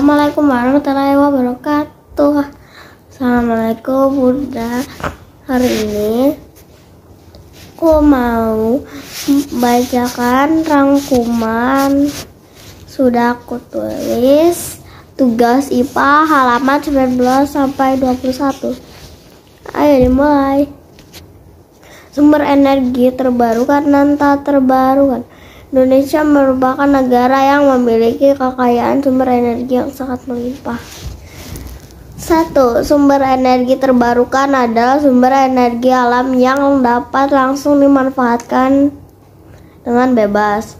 Assalamualaikum warahmatullahi wabarakatuh. Assalamualaikum Bunda. Hari ini aku mau membacakan rangkuman sudah aku tulis tugas IPA halaman 19 sampai 21. Ayo dimulai. Sumber energi terbarukan dan tak terbarukan. Indonesia merupakan negara yang memiliki kekayaan sumber energi yang sangat melimpah. 1. Sumber energi terbarukan adalah sumber energi alam yang dapat langsung dimanfaatkan dengan bebas.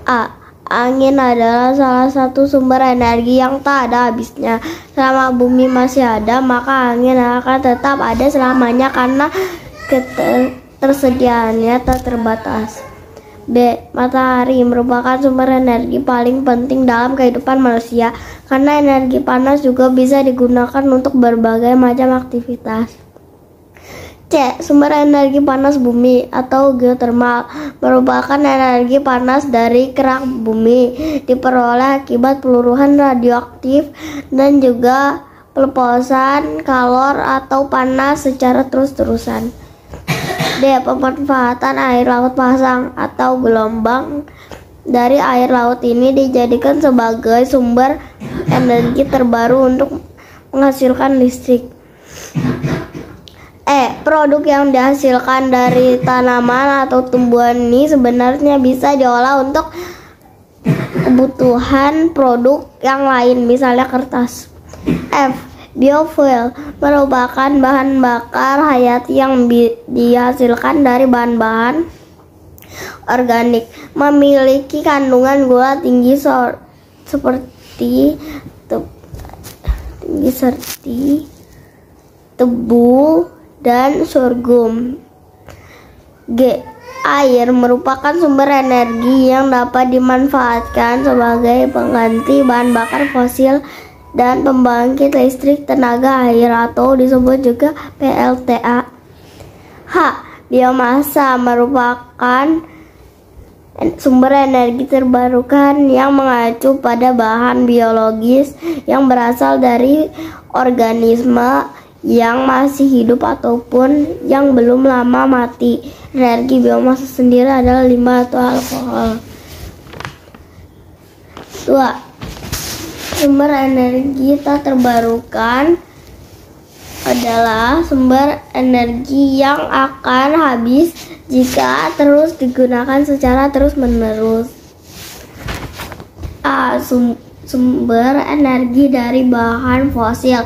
A. Angin adalah salah satu sumber energi yang tak ada habisnya. Selama bumi masih ada, maka angin akan tetap ada selamanya karena ketersediaannya tak terbatas. B. Matahari merupakan sumber energi paling penting dalam kehidupan manusia karena energi panas juga bisa digunakan untuk berbagai macam aktivitas. C. Sumber energi panas bumi atau geotermal merupakan energi panas dari kerak bumi diperoleh akibat peluruhan radioaktif dan juga pelepasan kalor atau panas secara terus-terusan. D. Pemanfaatan air laut pasang atau gelombang dari air laut ini dijadikan sebagai sumber energi terbaru untuk menghasilkan listrik. E. Produk yang dihasilkan dari tanaman atau tumbuhan ini sebenarnya bisa diolah untuk kebutuhan produk yang lain, misalnya kertas. F. Biofuel merupakan bahan bakar hayati yang dihasilkan dari bahan-bahan organik, memiliki kandungan gula tinggi seperti tebu dan sorghum. G. Air merupakan sumber energi yang dapat dimanfaatkan sebagai pengganti bahan bakar fosil dan pembangkit listrik tenaga air atau disebut juga PLTA. H. Biomasa merupakan sumber energi terbarukan yang mengacu pada bahan biologis yang berasal dari organisme yang masih hidup ataupun yang belum lama mati. Energi biomasa sendiri adalah limbah atau alkohol. 2. Sumber energi tak terbarukan adalah sumber energi yang akan habis jika terus digunakan secara terus-menerus. A. Sumber energi dari bahan fosil.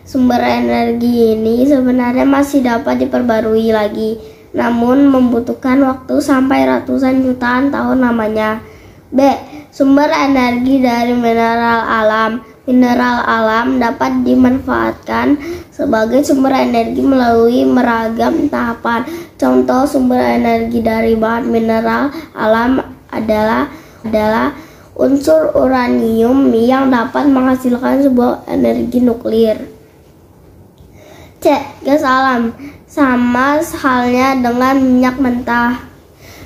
Sumber energi ini sebenarnya masih dapat diperbarui lagi, namun membutuhkan waktu sampai ratusan jutaan tahun lamanya. B. Sumber energi dari mineral alam. Mineral alam dapat dimanfaatkan sebagai sumber energi melalui beragam tahapan. Contoh sumber energi dari bahan mineral alam adalah unsur uranium yang dapat menghasilkan sebuah energi nuklir. C. Gas alam sama halnya dengan minyak mentah.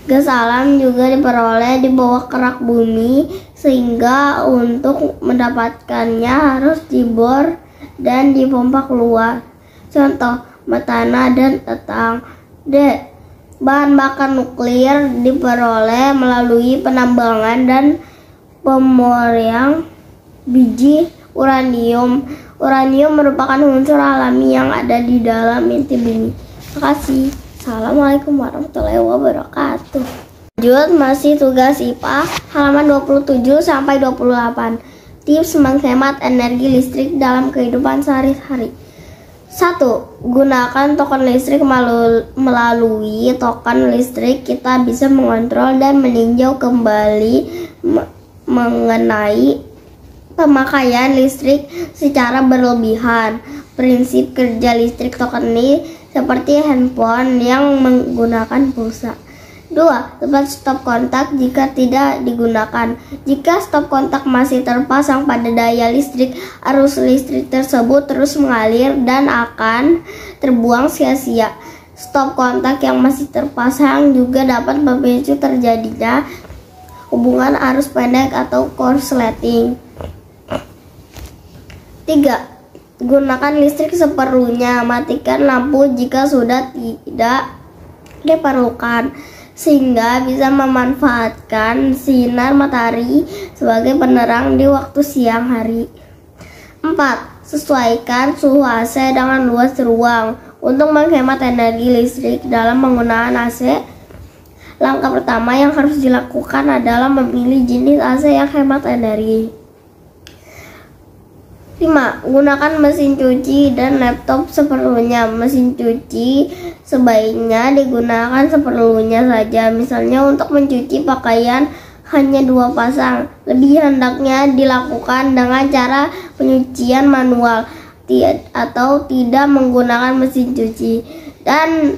Gas alam juga diperoleh di bawah kerak bumi, sehingga untuk mendapatkannya harus dibor dan dipompa keluar. Contoh, metana dan etang. D. Bahan bakar nuklir diperoleh melalui penambangan dan pemurnian biji uranium. Uranium merupakan unsur alami yang ada di dalam inti bumi. Terima kasih. Assalamualaikum warahmatullahi wabarakatuh. Lanjut, masih tugas IPA halaman 27 sampai 28. Tips menghemat energi listrik dalam kehidupan sehari-hari. 1. Gunakan token listrik. Melalui token listrik kita bisa mengontrol dan meninjau kembali mengenai pemakaian listrik secara berlebihan. Prinsip kerja listrik token ini seperti handphone yang menggunakan pulsa. 2. Tepat stop kontak jika tidak digunakan. Jika stop kontak masih terpasang pada daya listrik, arus listrik tersebut terus mengalir dan akan terbuang sia-sia. Stop kontak yang masih terpasang juga dapat memicu terjadinya hubungan arus pendek atau korsleting. 3. Gunakan listrik seperlunya. Matikan lampu jika sudah tidak diperlukan, sehingga bisa memanfaatkan sinar matahari sebagai penerang di waktu siang hari. 4. Sesuaikan suhu AC dengan luas ruang. Untuk menghemat energi listrik dalam menggunakan AC, langkah pertama yang harus dilakukan adalah memilih jenis AC yang hemat energi. 5. Gunakan mesin cuci dan laptop seperlunya. Mesin cuci sebaiknya digunakan seperlunya saja. Misalnya untuk mencuci pakaian hanya 2 pasang. Lebih hendaknya dilakukan dengan cara penyucian manual atau tidak menggunakan mesin cuci. Dan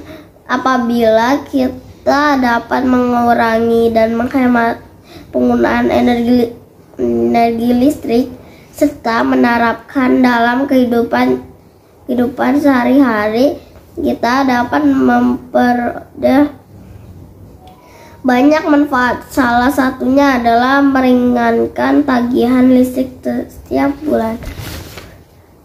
apabila kita dapat mengurangi dan menghemat penggunaan energi listrik serta menerapkan dalam kehidupan sehari-hari, kita dapat memperoleh banyak manfaat. Salah satunya adalah meringankan tagihan listrik setiap bulan.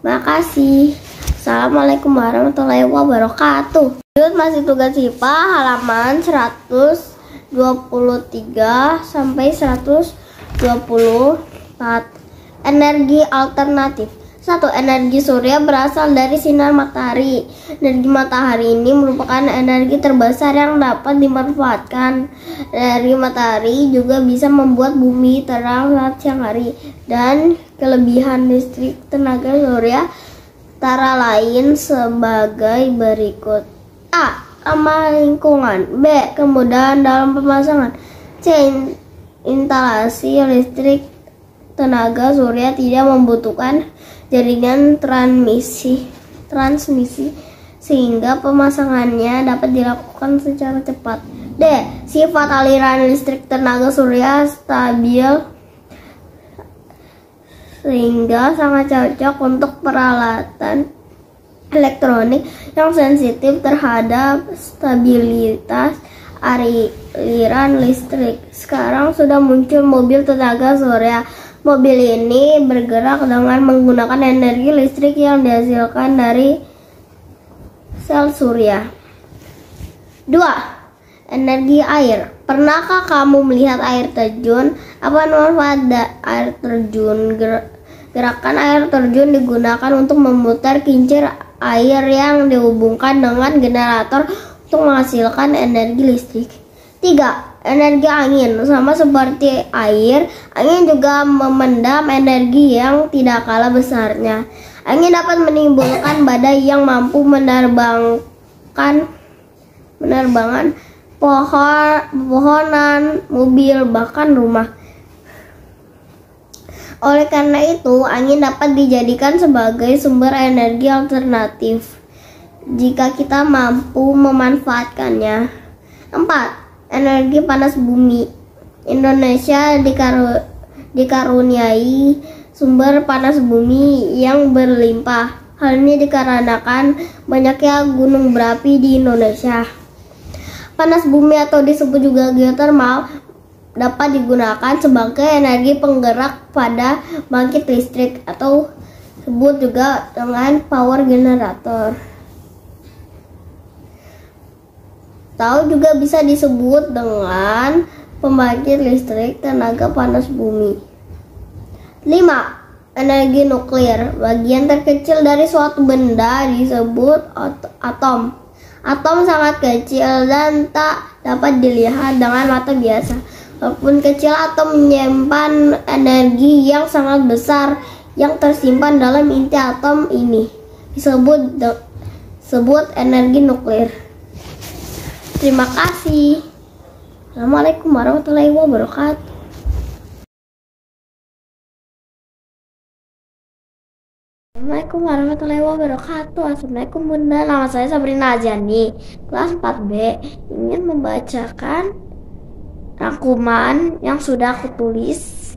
Makasih. Assalamualaikum warahmatullahi wabarakatuh. Lanjut, masih tugas IPA halaman 123 sampai 124. Energi alternatif. 1. Energi surya berasal dari sinar matahari. Energi matahari ini merupakan energi terbesar yang dapat dimanfaatkan. Energi matahari juga bisa membuat bumi terang saat siang hari. Dan kelebihan listrik tenaga surya antara lain sebagai berikut. A. Ramah lingkungan. B. Kemudahan dalam pemasangan. C. Instalasi listrik tenaga surya tidak membutuhkan jaringan transmisi sehingga pemasangannya dapat dilakukan secara cepat. D. Sifat aliran listrik tenaga surya stabil sehingga sangat cocok untuk peralatan elektronik yang sensitif terhadap stabilitas aliran listrik. Sekarang sudah muncul mobil tenaga surya. Mobil ini bergerak dengan menggunakan energi listrik yang dihasilkan dari sel surya. 2. Energi air. Pernahkah kamu melihat air terjun? Apa manfaat air terjun? Gerakan air terjun digunakan untuk memutar kincir air yang dihubungkan dengan generator untuk menghasilkan energi listrik. 3. Energi angin. Sama seperti air, angin juga memendam energi yang tidak kalah besarnya. Angin dapat menimbulkan badai yang mampu menerbangkan pohonan, mobil, bahkan rumah. Oleh karena itu, angin dapat dijadikan sebagai sumber energi alternatif jika kita mampu memanfaatkannya. 4. Energi panas bumi. Indonesia dikaruniai sumber panas bumi yang berlimpah. Hal ini dikarenakan banyaknya gunung berapi di Indonesia. Panas bumi atau disebut juga geotermal dapat digunakan sebagai energi penggerak pada pembangkit listrik atau disebut juga dengan power generator. Atau juga bisa disebut dengan pembangkit listrik tenaga panas bumi. 5. Energi nuklir. Bagian terkecil dari suatu benda disebut atom. Atom sangat kecil dan tak dapat dilihat dengan mata biasa. Walaupun kecil, atom menyimpan energi yang sangat besar yang tersimpan dalam inti atom ini disebut energi nuklir. Terima kasih. Assalamualaikum warahmatullahi wabarakatuh. Assalamualaikum warahmatullahi wabarakatuh. Assalamualaikum Bunda. Nama saya Sabrina Ajani, kelas 4B. Ingin membacakan rangkuman yang sudah aku tulis.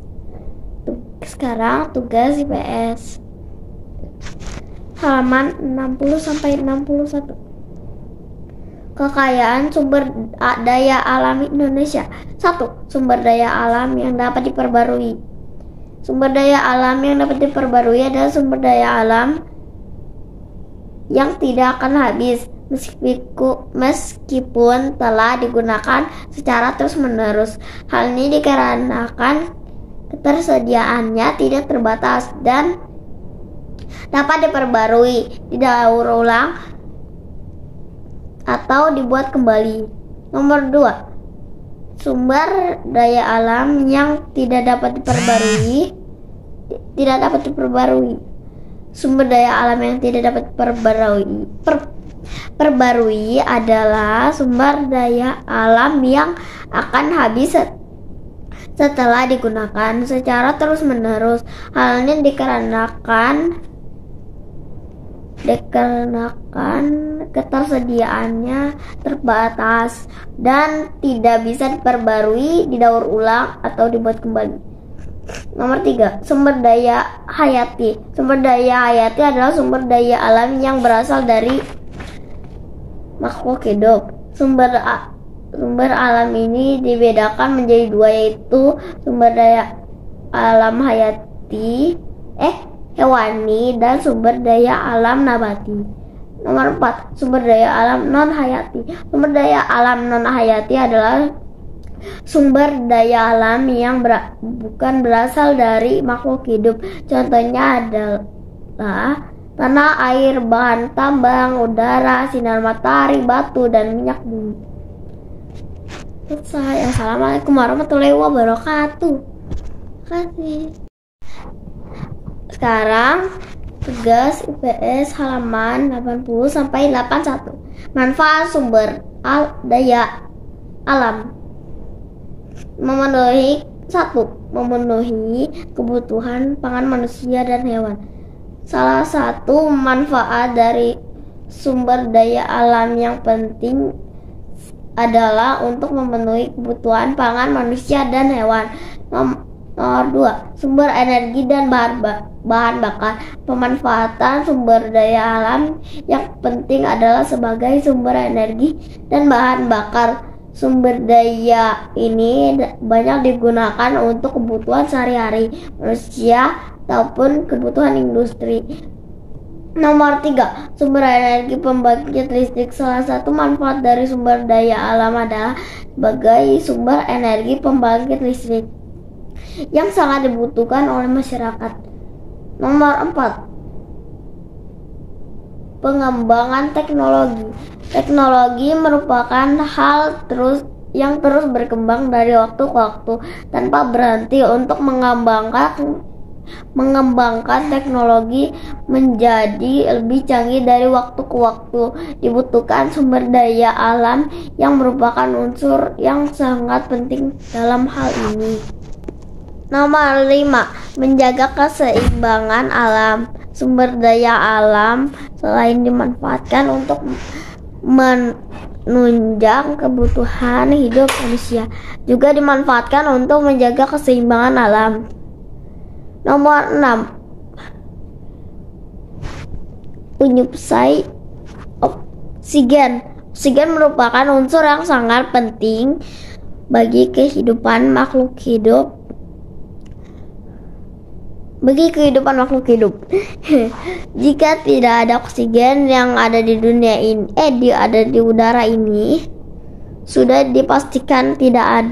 Sekarang tugas IPS. Halaman 60 sampai 61. Kekayaan sumber daya alam Indonesia. 1. Sumber daya alam yang dapat diperbarui. Sumber daya alam yang dapat diperbarui adalah sumber daya alam yang tidak akan habis meskipun telah digunakan secara terus-menerus. Hal ini dikarenakan ketersediaannya tidak terbatas dan dapat diperbarui, didaur ulang, atau dibuat kembali. Nomor 2. Sumber daya alam yang tidak dapat diperbarui. Sumber daya alam yang tidak dapat perbarui adalah sumber daya alam yang akan habis setelah digunakan secara terus-menerus. Hal ini dikarenakan ketersediaannya terbatas dan tidak bisa diperbarui, didaur ulang, atau dibuat kembali. Nomor 3. Sumber daya hayati. Sumber daya hayati adalah sumber daya alam yang berasal dari makhluk hidup. Sumber alam ini dibedakan menjadi 2, yaitu sumber daya alam hayati hewani dan sumber daya alam nabati. Nomor 4. Sumber daya alam non hayati. Sumber daya alam non hayati adalah sumber daya alam yang bukan berasal dari makhluk hidup. Contohnya adalah tanah, air, bahan tambang, udara, sinar matahari, batu, dan minyak bumi. Selesai. Assalamualaikum warahmatullahi wabarakatuh. Terima kasih. Sekarang tugas IPS halaman 80 sampai 81. Manfaat sumber daya alam. Memenuhi kebutuhan pangan manusia dan hewan. Salah satu manfaat dari sumber daya alam yang penting adalah untuk memenuhi kebutuhan pangan manusia dan hewan. Nomor 2. Sumber energi dan bahan bakar. Pemanfaatan sumber daya alam yang penting adalah sebagai sumber energi dan bahan bakar. Sumber daya ini banyak digunakan untuk kebutuhan sehari-hari manusia ataupun kebutuhan industri. Nomor 3. Sumber energi pembangkit listrik. Salah satu manfaat dari sumber daya alam adalah sebagai sumber energi pembangkit listrik yang sangat dibutuhkan oleh masyarakat. Nomor 4. Pengembangan teknologi. Teknologi merupakan hal yang terus berkembang dari waktu ke waktu tanpa berhenti. Untuk mengembangkan teknologi menjadi lebih canggih dari waktu ke waktu, dibutuhkan sumber daya alam yang merupakan unsur yang sangat penting dalam hal ini. Nomor 5. Menjaga keseimbangan alam. Sumber daya alam selain dimanfaatkan untuk menunjang kebutuhan hidup manusia, juga dimanfaatkan untuk menjaga keseimbangan alam. Nomor 6. Penyuplai oksigen. Oksigen merupakan unsur yang sangat penting bagi kehidupan makhluk hidup. Jika tidak ada oksigen yang ada di dunia ini, ada di udara ini, sudah dipastikan tidak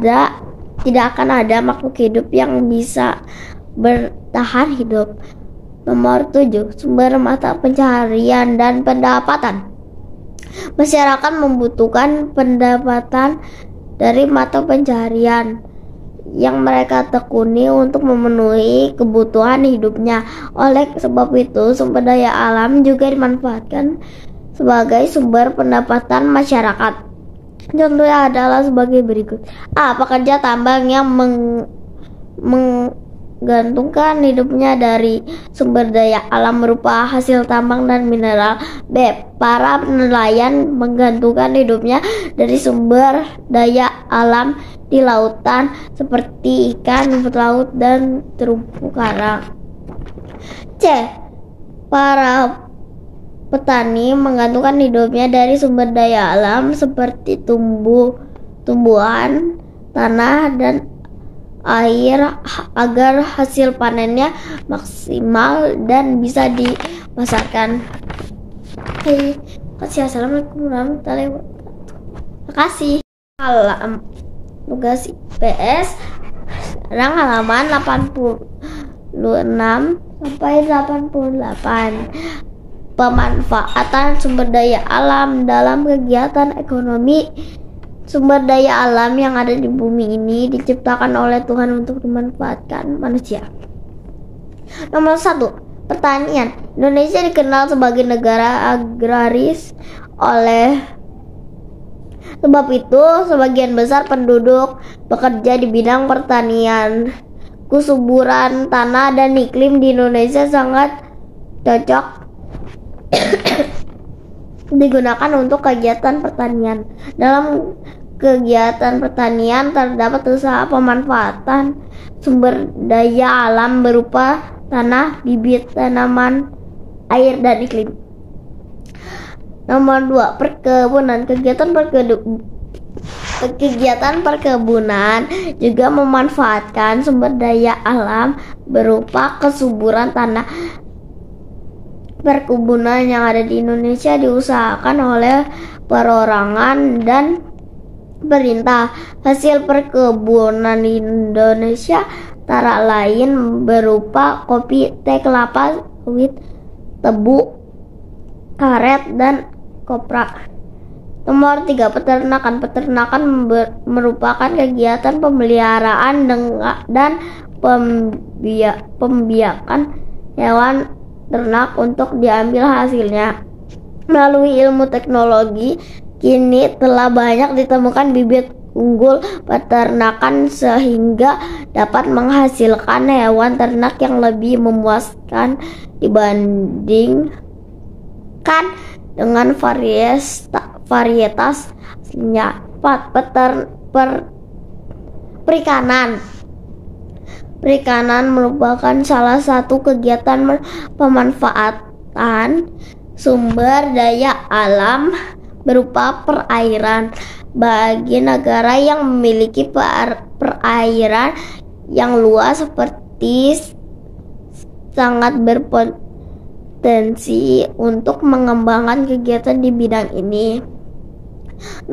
akan ada makhluk hidup yang bisa bertahan hidup. Nomor 7. Sumber mata pencaharian dan pendapatan. Masyarakat membutuhkan pendapatan dari mata pencaharian yang mereka tekuni untuk memenuhi kebutuhan hidupnya. Oleh sebab itu, sumber daya alam juga dimanfaatkan sebagai sumber pendapatan masyarakat. Contohnya adalah sebagai berikut. A. Pekerja tambang yang menggantungkan hidupnya dari sumber daya alam berupa hasil tambang dan mineral. B. Para nelayan menggantungkan hidupnya dari sumber daya alam di lautan seperti ikan, rumput laut, dan terumpu karang. C. Para petani menggantungkan hidupnya dari sumber daya alam seperti tumbuhan, tanah, dan air agar hasil panennya maksimal dan bisa dipasarkan. Oke, kasih. Assalamualaikum warahmatullahi wabarakatuh. Terima kasih. Alam tugas IPS sekarang halaman 86 sampai 88. Pemanfaatan sumber daya alam dalam kegiatan ekonomi. Sumber daya alam yang ada di bumi ini diciptakan oleh Tuhan untuk dimanfaatkan manusia. Nomor 1, pertanian. Indonesia dikenal sebagai negara agraris. Oleh sebab itu, sebagian besar penduduk bekerja di bidang pertanian. Kesuburan tanah dan iklim di Indonesia sangat cocok digunakan untuk kegiatan pertanian. Dalam kegiatan pertanian terdapat usaha pemanfaatan sumber daya alam berupa tanah, bibit tanaman, air, dan iklim. Nomor 2, perkebunan. Kegiatan perkebunan juga memanfaatkan sumber daya alam berupa kesuburan tanah. Perkebunan yang ada di Indonesia diusahakan oleh perorangan dan pemerintah. Hasil perkebunan di Indonesia antara lain berupa kopi, teh, kelapa sawit, tebu, karet, dan kopra. Nomor 3, peternakan. Peternakan merupakan kegiatan pemeliharaan dan pembiakan hewan ternak untuk diambil hasilnya. Melalui ilmu teknologi, kini telah banyak ditemukan bibit unggul peternakan sehingga dapat menghasilkan hewan ternak yang lebih memuaskan dibandingkan dengan varietas aslinya. 4, perikanan. Perikanan merupakan salah satu kegiatan pemanfaatan sumber daya alam berupa perairan. Bagi negara yang memiliki perairan yang luas seperti sangat berpotensi untuk mengembangkan kegiatan di bidang ini.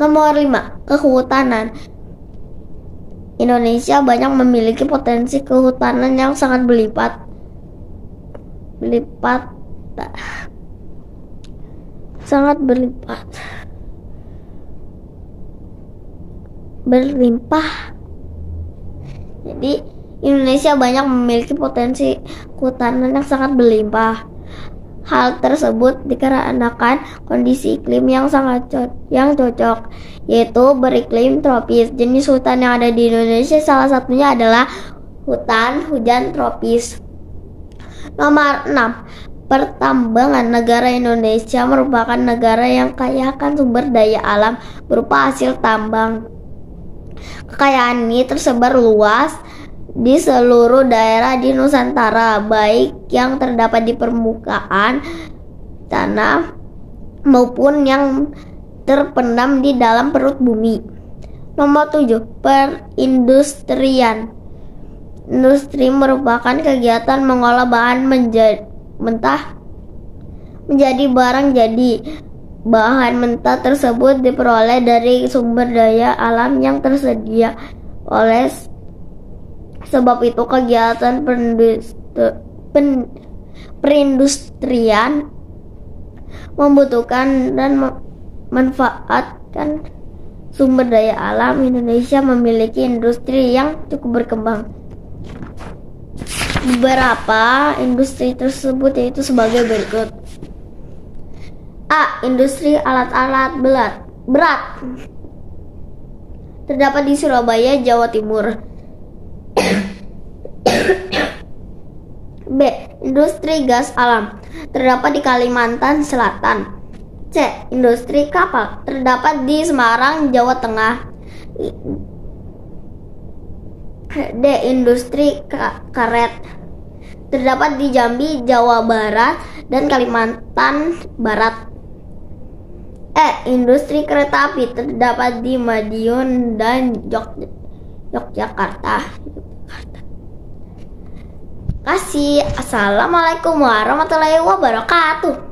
Nomor 5, kehutanan. Indonesia banyak memiliki potensi kehutanan yang sangat berlimpah. Jadi Indonesia banyak memiliki potensi kehutanan yang sangat berlimpah. Hal tersebut dikarenakan kondisi iklim yang cocok, yaitu beriklim tropis. Jenis hutan yang ada di Indonesia salah satunya adalah hutan hujan tropis. Nomor 6, pertambangan. Negara Indonesia merupakan negara yang kaya akan sumber daya alam berupa hasil tambang. Kekayaan ini tersebar luas di seluruh daerah di Nusantara, baik yang terdapat di permukaan tanah maupun yang terpendam di dalam perut bumi. Nomor 7, perindustrian. Industri merupakan kegiatan mengolah bahan mentah menjadi barang jadi. Bahan mentah tersebut diperoleh dari sumber daya alam yang tersedia. Oleh sebab itu kegiatan perindustrian membutuhkan dan memanfaatkan sumber daya alam. Indonesia memiliki industri yang cukup berkembang. Beberapa industri tersebut yaitu sebagai berikut. A. Industri alat-alat berat. Terdapat di Surabaya, Jawa Timur. B. Industri gas alam. Terdapat di Kalimantan Selatan. C. Industri kapal. Terdapat di Semarang, Jawa Tengah. D. Industri karet. Terdapat di Jambi, Jawa Barat, dan Kalimantan Barat. E. Industri kereta api. Terdapat di Madiun dan Yogyakarta. kasih. Assalamualaikum warahmatullahi wabarakatuh.